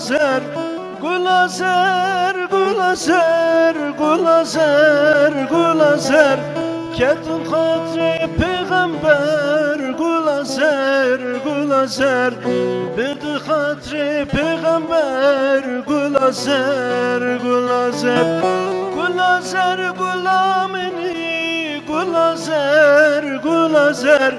azer, gul azer, gul azer, gul azer, gul azer. Ketun hatri peygamber, gul azer, gul azer. Bedi hatri peygamber, gul azer, gul azer. Gul azer, gul amini, gul azer, gul azer.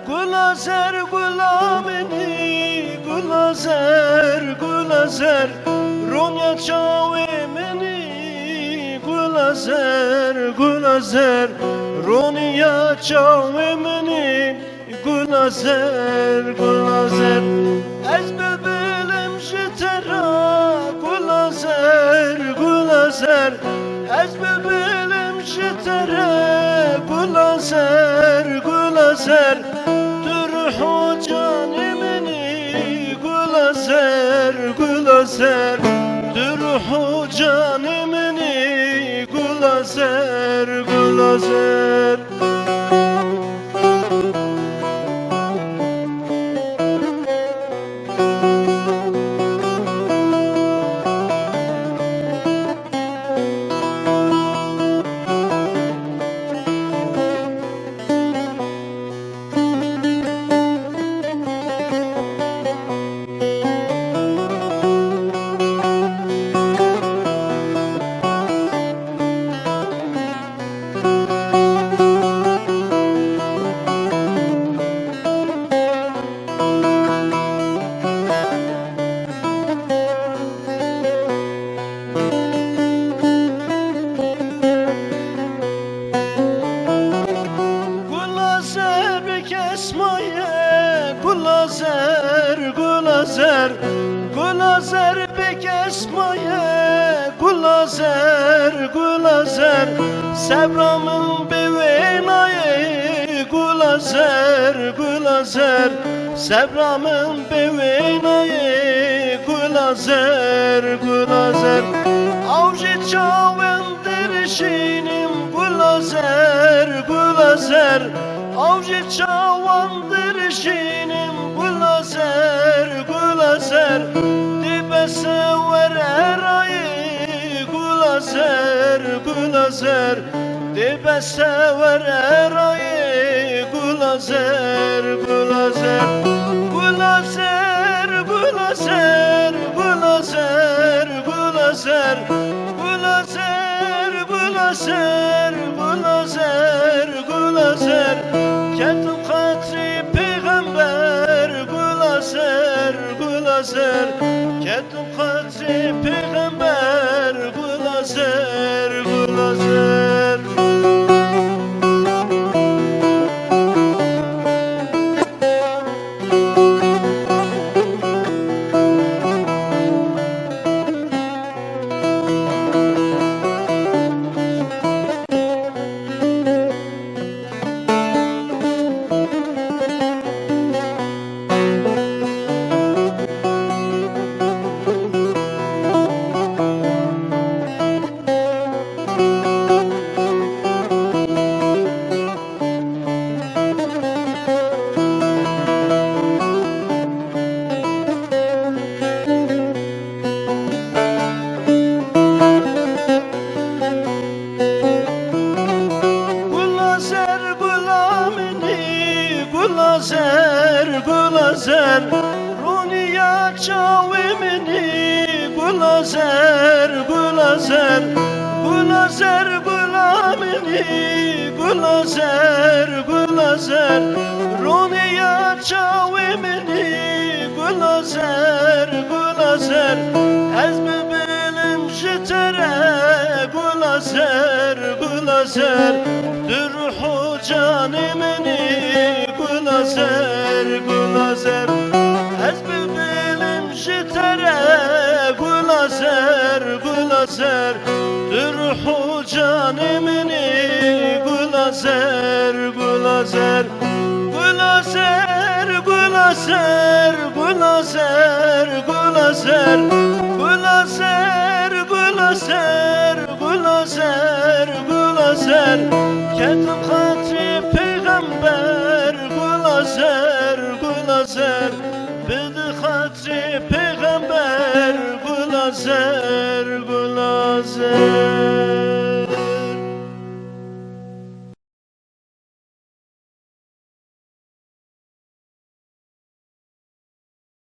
Gul azer, gul amini, gul azer, gul azer. Ronya çavemini, gul azer, gul azer. Ronya çavemini, gul azer, gul azer. Ez bülbülüm jitera, gul azer, gul azer. Ez bülbülüm jitera, gul azer, gul azer. Dürhu canimini, gul azer, gul azer. Dürhu canimini, gul azer, gul azer. Gul azer, gul azer, gul azer bek esmaye. Gul azer, gul azer, sebramın bevenaye. Gul azer, gul azer, sebramın bevenaye. Gul azer, gul azer. Avcı çavendirişinim, gul azer, gul azer. Avcı çavendirişinim, gul azer, gul azer. Dibe sever erayı, gul azer, gul azer. Dibe sever erayı, gul azer, gul azer. Gul azer, gul azer, gul azer, gul azer. Gul azer, gul azer, gul azer, gul azer. Ketun hatri peygamber, gul azer, gul azer. Ketun hatri peygamber, gul azer, gul azer. Gul azer, gul azer, Ronya çavemini. Gul azer, gul azer, gul azer, gul amini. Gul azer, gul azer, Ronya çavemini. Gul azer, gul azer, ez bülbülüm jitere. Gul azer, gul azer, dürhu canimini. Gul azer, gul azer, ez bülbülüm jitere. Gul azer, gul azer, dürhu canimini. Gul azer, gul azer. Gul azer, gul azer, gul azer, gul azer. Gul azer, gul azer, gul azer, gul azer. Ketun hatri peygamber, gul azer, gul azer. Bedi hatri peygamber, azer, gül azer